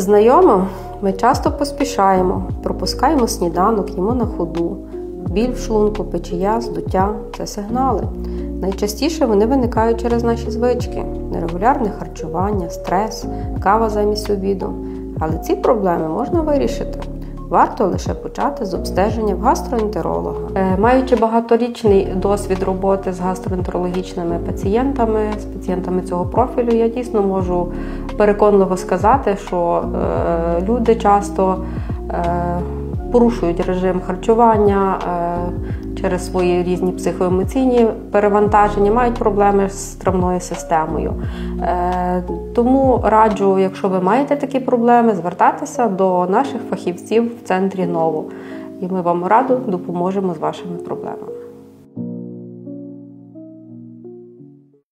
Знайомо, ми часто поспішаємо, пропускаємо сніданок, їмо на ходу. Біль в шлунку, печія, здуття – це сигнали. Найчастіше вони виникають через наші звички – нерегулярне харчування, стрес, кава замість обіду. Але ці проблеми можна вирішити. Варто лише почати з обстеження в гастроентеролога. Маючи багаторічний досвід роботи з гастроентерологічними пацієнтами, з пацієнтами цього профілю, я дійсно можу переконливо сказати, що люди часто порушують режим харчування через свої різні психоемоційні перевантаження, мають проблеми з травною системою. Тому раджу, якщо ви маєте такі проблеми, звертатися до наших фахівців в центрі НОВО. І ми вам радо допоможемо з вашими проблемами.